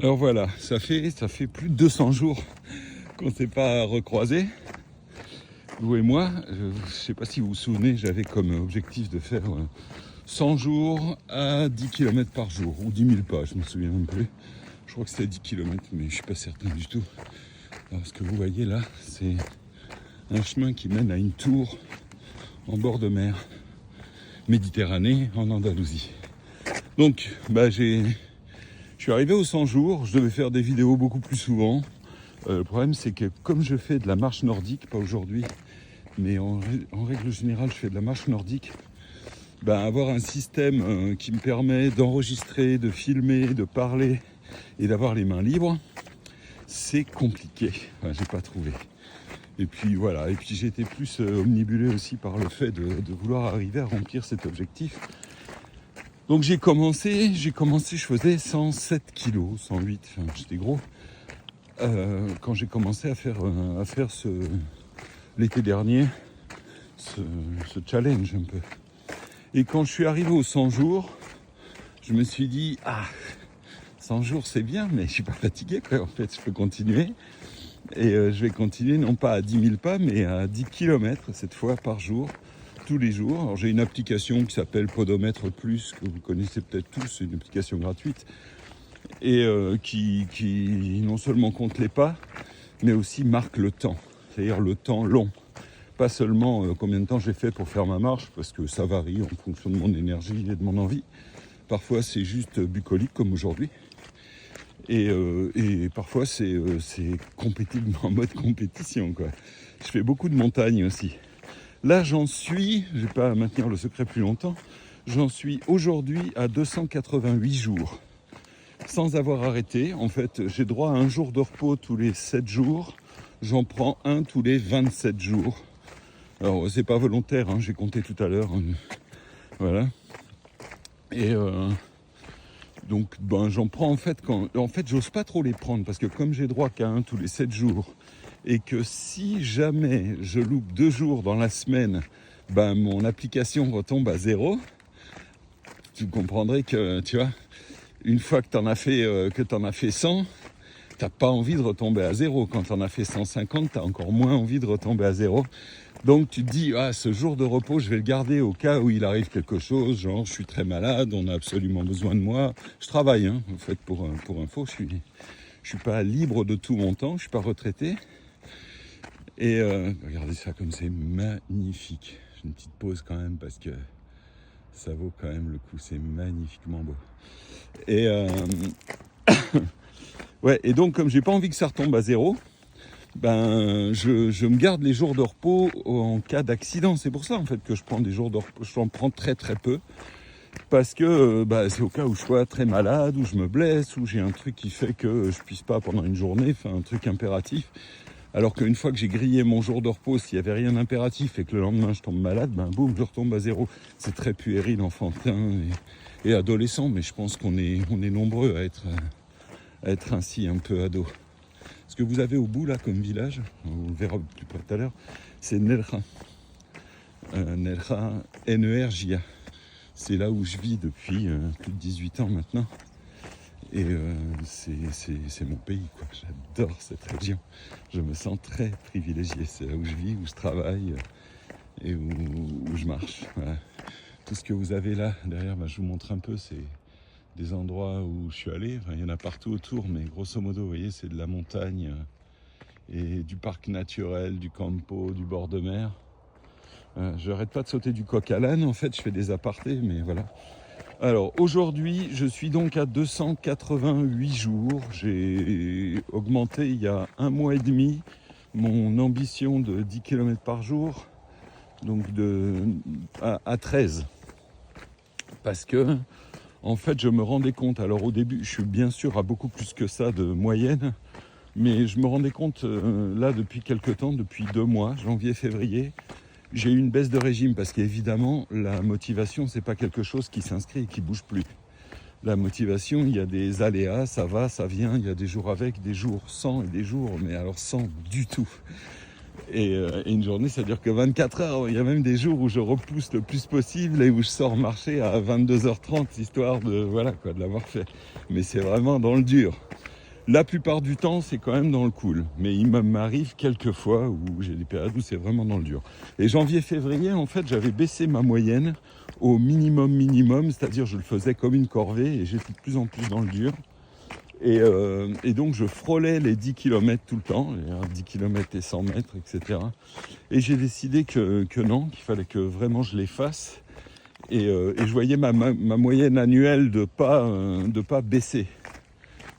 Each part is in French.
Alors voilà, ça fait plus de 200 jours qu'on ne s'est pas recroisés, vous et moi. Je ne sais pas si vous vous souvenez, j'avais comme objectif de faire 100 jours à 10 km par jour, ou 10 000 pas, je ne me souviens même plus. Je crois que c'était 10 km, mais je ne suis pas certain du tout. Alors, ce que vous voyez là, c'est un chemin qui mène à une tour en bord de mer, Méditerranée, en Andalousie. Donc, je suis arrivé aux 100 jours, je devais faire des vidéos beaucoup plus souvent. Le problème, c'est que comme je fais de la marche nordique, pas aujourd'hui, mais en règle générale, je fais de la marche nordique, avoir un système qui me permet d'enregistrer, de filmer, de parler et d'avoir les mains libres, c'est compliqué. Enfin, j'ai pas trouvé. Et puis voilà, et puis j'ai été plus omnibulé aussi par le fait de vouloir arriver à remplir cet objectif. Donc j'ai commencé, je faisais 107 kilos, 108, enfin, j'étais gros. Quand j'ai commencé à faire l'été dernier, ce challenge un peu. Et quand je suis arrivé aux 100 jours, je me suis dit, 100 jours c'est bien, mais je suis pas fatigué, quoi. En fait, je peux continuer. Et je vais continuer non pas à 10 000 pas, mais à 10 km cette fois par jour, tous les jours. Alors j'ai une application qui s'appelle Podomètre Plus, que vous connaissez peut-être tous, c'est une application gratuite, et qui non seulement compte les pas, mais aussi marque le temps, c'est-à-dire le temps long. Pas seulement combien de temps j'ai fait pour faire ma marche, parce que ça varie en fonction de mon énergie et de mon envie. Parfois c'est juste bucolique comme aujourd'hui. Et parfois c'est en mode compétition, quoi. Je fais beaucoup de montagnes aussi. Là j'en suis, je ne vais pas maintenir le secret plus longtemps, j'en suis aujourd'hui à 288 jours. Sans avoir arrêté, en fait j'ai droit à un jour de repos tous les 7 jours, j'en prends un tous les 27 jours. Alors c'est pas volontaire, hein, j'ai compté tout à l'heure, voilà. Et donc j'en prends en fait j'ose pas trop les prendre parce que comme j'ai droit qu'à un tous les 7 jours et que si jamais je loupe 2 jours dans la semaine, mon application retombe à 0. Tu comprendrais que, tu vois, une fois que t'en as fait 100, t'as pas envie de retomber à 0. Quand t'en as fait 150, t'as encore moins envie de retomber à 0. Donc tu te dis, ce jour de repos, je vais le garder au cas où il arrive quelque chose, genre je suis très malade, on a absolument besoin de moi. Je travaille, en fait, pour info, je suis pas libre de tout mon temps, je suis pas retraité. Et regardez ça comme c'est magnifique. J'ai une petite pause quand même parce que ça vaut quand même le coup, c'est magnifiquement beau. Et ouais, et donc comme j'ai pas envie que ça retombe à 0, je me garde les jours de repos en cas d'accident. C'est pour ça en fait que je prends des jours de repos. J'en prends très très peu parce que c'est au cas où je sois très malade, où je me blesse, où j'ai un truc qui fait que je puisse pas pendant une journée, enfin un truc impératif. Alors qu'une fois que j'ai grillé mon jour de repos, s'il n'y avait rien d'impératif et que le lendemain je tombe malade, boum, je retombe à 0. C'est très puéril, enfantin et adolescent, mais je pense qu'on est nombreux à être ainsi un peu ado. Ce que vous avez au bout là comme village, on le verra plus près tout à l'heure, c'est Nerja. Nerja, N-E-R-J-A. C'est là où je vis depuis plus de 18 ans maintenant. Et c'est mon pays, quoi. J'adore cette région. Je me sens très privilégié. C'est là où je vis, où je travaille et où je marche. Voilà. Tout ce que vous avez là derrière, je vous montre un peu, c'est des endroits où je suis allé. Enfin, il y en a partout autour, mais grosso modo, vous voyez, c'est de la montagne et du parc naturel, du campo, du bord de mer. Je n'arrête pas de sauter du coq à l'âne, en fait, je fais des apartés, mais voilà. Alors aujourd'hui, je suis donc à 288 jours. J'ai augmenté il y a 1 mois et demi mon ambition de 10 km par jour, donc à 13. Parce que, en fait, je me rendais compte, alors au début, je suis bien sûr à beaucoup plus que ça de moyenne, mais je me rendais compte là depuis quelques temps, depuis 2 mois, janvier, février, j'ai eu une baisse de régime parce qu'évidemment, la motivation, c'est pas quelque chose qui s'inscrit et qui bouge plus. La motivation, il y a des aléas, ça va, ça vient, il y a des jours avec, des jours sans et des jours, mais alors sans du tout. Et une journée, ça dure que 24 heures. Il y a même des jours où je repousse le plus possible et où je sors marcher à 22h30, histoire de l'avoir fait. Mais c'est vraiment dans le dur. La plupart du temps, c'est quand même dans le cool. Mais il m'arrive quelques fois où j'ai des périodes où c'est vraiment dans le dur. Et janvier-février, en fait, j'avais baissé ma moyenne au minimum, c'est-à-dire je le faisais comme une corvée et j'étais de plus en plus dans le dur. Et donc je frôlais les 10 km tout le temps, 10 km et 100 mètres, etc. Et j'ai décidé que non, qu'il fallait que vraiment je les fasse. Et je voyais ma moyenne annuelle de pas baisser.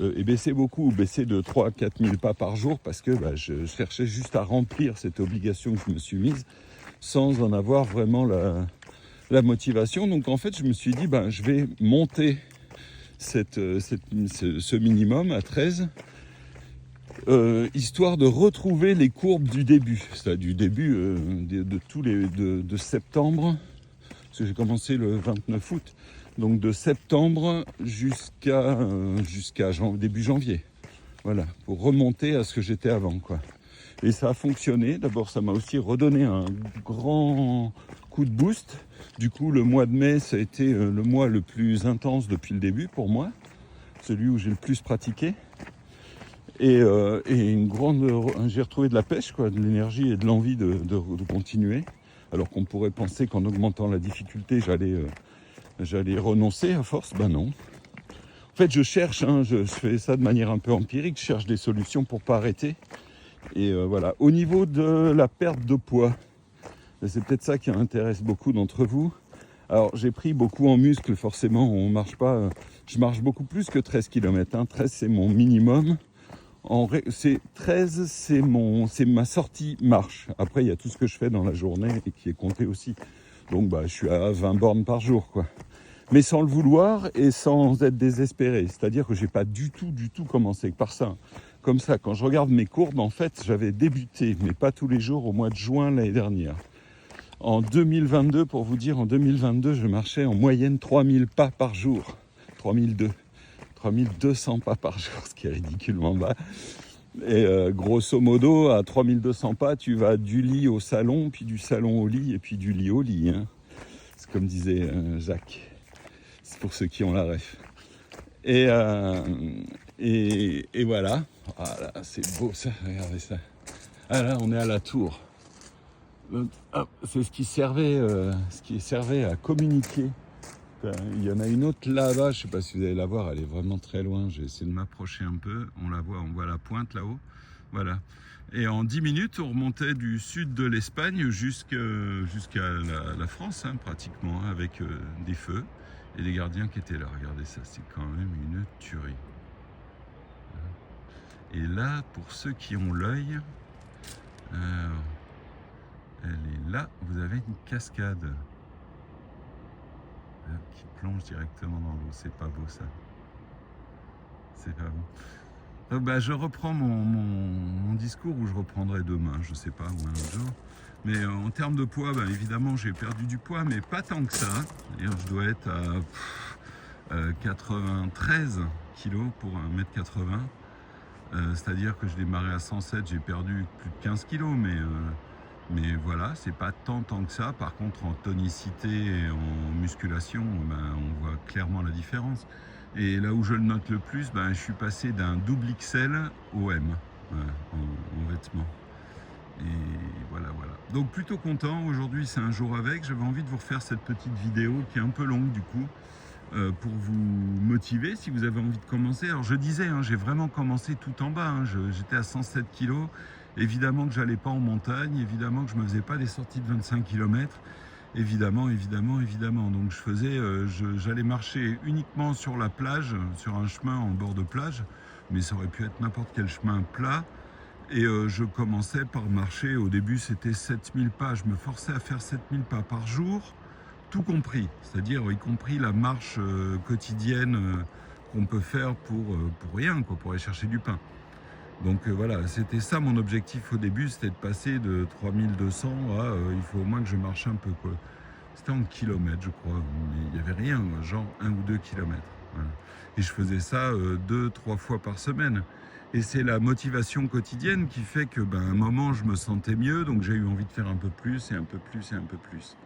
Et baisser beaucoup, baisser de 3 à 4 000 pas par jour, parce que je cherchais juste à remplir cette obligation que je me suis mise, sans en avoir vraiment la motivation. Donc en fait, je me suis dit, je vais monter ce minimum à 13, histoire de retrouver les courbes du début, c'est-à-dire du début de septembre, parce que j'ai commencé le 29 août, donc de septembre jusqu'à début janvier, voilà, pour remonter à ce que j'étais avant, quoi. Et ça a fonctionné. D'abord, ça m'a aussi redonné un grand coup de boost. Du coup, le mois de mai, ça a été le mois le plus intense depuis le début pour moi, celui où j'ai le plus pratiqué. Et j'ai retrouvé de la pêche, quoi, de l'énergie et de l'envie de continuer. Alors qu'on pourrait penser qu'en augmentant la difficulté, j'allais renoncer à force. Ben non. En fait, je cherche, je fais ça de manière un peu empirique, je cherche des solutions pour pas arrêter. Et voilà. Au niveau de la perte de poids, c'est peut-être ça qui intéresse beaucoup d'entre vous. Alors, j'ai pris beaucoup en muscle, forcément, on marche pas. Je marche beaucoup plus que 13 km. 13, c'est mon minimum. 13, c'est ma sortie marche. Après, il y a tout ce que je fais dans la journée et qui est compté aussi. Donc, je suis à 20 bornes par jour, quoi. Mais sans le vouloir et sans être désespéré. C'est-à-dire que j'ai pas du tout commencé par ça. Comme ça, quand je regarde mes courbes, en fait, j'avais débuté, mais pas tous les jours, au mois de juin l'année dernière. En 2022, pour vous dire, en 2022, je marchais en moyenne 3000 pas par jour. 3200 pas par jour, ce qui est ridiculement bas. Et grosso modo, à 3200 pas, tu vas du lit au salon, puis du salon au lit, et puis du lit au lit. C'est comme disait Jacques. C'est pour ceux qui ont la ref. Et voilà. Voilà, c'est beau ça, regardez ça. Ah là, on est à la tour. C'est ce qui servait à communiquer. Il y en a une autre là-bas, je ne sais pas si vous allez la voir, elle est vraiment très loin. J'ai essayé de m'approcher un peu. On voit la pointe là-haut. Voilà. Et en 10 minutes, on remontait du sud de l'Espagne jusqu'à la France, pratiquement, avec des feux et des gardiens qui étaient là. Regardez ça, c'est quand même une tuerie. Et là, pour ceux qui ont l'œil, elle est là, vous avez une cascade qui plonge directement dans l'eau. C'est pas beau ça. C'est pas beau. Donc, je reprends mon discours, ou je reprendrai demain, je sais pas, ou un autre jour. Mais en termes de poids, évidemment, j'ai perdu du poids, mais pas tant que ça. Je dois être à 93 kilos pour 1m80. C'est-à-dire que je démarrais à 107, j'ai perdu plus de 15 kilos, mais voilà, c'est pas tant que ça. Par contre, en tonicité et en musculation, on voit clairement la différence. Et là où je le note le plus, je suis passé d'un double XL au M, en vêtements. Et voilà. Donc plutôt content, aujourd'hui c'est un jour avec. J'avais envie de vous refaire cette petite vidéo qui est un peu longue du coup, pour vous motiver si vous avez envie de commencer. Alors je disais, j'ai vraiment commencé tout en bas, j'étais à 107 kg. Évidemment que j'allais pas en montagne, évidemment que je me faisais pas des sorties de 25 km, évidemment. Donc j'allais marcher uniquement sur la plage, sur un chemin en bord de plage, mais ça aurait pu être n'importe quel chemin plat. Et je commençais par marcher, au début c'était 7000 pas, je me forçais à faire 7000 pas par jour, tout compris, c'est-à-dire y compris la marche quotidienne qu'on peut faire pour rien, quoi, pour aller chercher du pain. Donc voilà, c'était ça mon objectif au début, c'était de passer de 3200 à il faut au moins que je marche un peu, quoi. C'était en kilomètres, je crois, mais il n'y avait rien, genre 1 ou 2 kilomètres. Voilà. Et je faisais ça 2-3 fois par semaine. Et c'est la motivation quotidienne qui fait que, à un moment, je me sentais mieux, donc j'ai eu envie de faire un peu plus, et un peu plus, et un peu plus.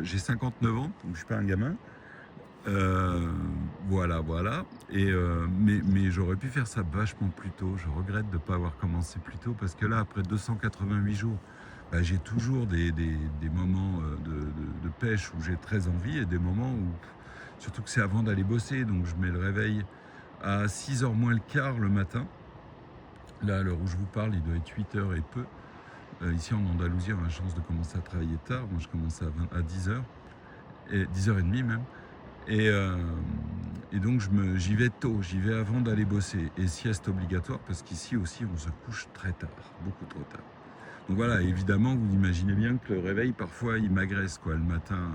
J'ai 59 ans, donc je ne suis pas un gamin. Voilà, voilà. Mais j'aurais pu faire ça vachement plus tôt. Je regrette de ne pas avoir commencé plus tôt parce que là, après 288 jours, bah, j'ai toujours des moments de pêche où j'ai très envie et des moments où, surtout que c'est avant d'aller bosser, donc je mets le réveil à 6h moins le quart le matin. Là, à l'heure où je vous parle, il doit être 8h et peu. Ici en Andalousie, on a la chance de commencer à travailler tard. Moi, je commence à 10h, et 10h30 même. Et donc j'y vais tôt, j'y vais avant d'aller bosser. Et sieste obligatoire parce qu'ici aussi on se couche très tard, beaucoup trop tard. Donc voilà, évidemment vous imaginez bien que le réveil parfois il m'agresse quoi le matin.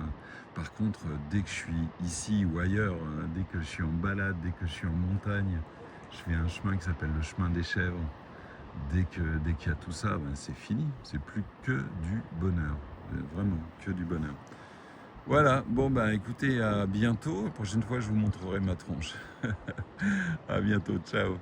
Par contre, dès que je suis ici ou ailleurs, dès que je suis en balade, dès que je suis en montagne, je fais un chemin qui s'appelle le chemin des chèvres. Dès qu'il y a tout ça, ben, c'est fini. C'est plus que du bonheur. Vraiment, que du bonheur. Voilà, bon bah écoutez, à bientôt. La prochaine fois, je vous montrerai ma tronche. À bientôt, ciao.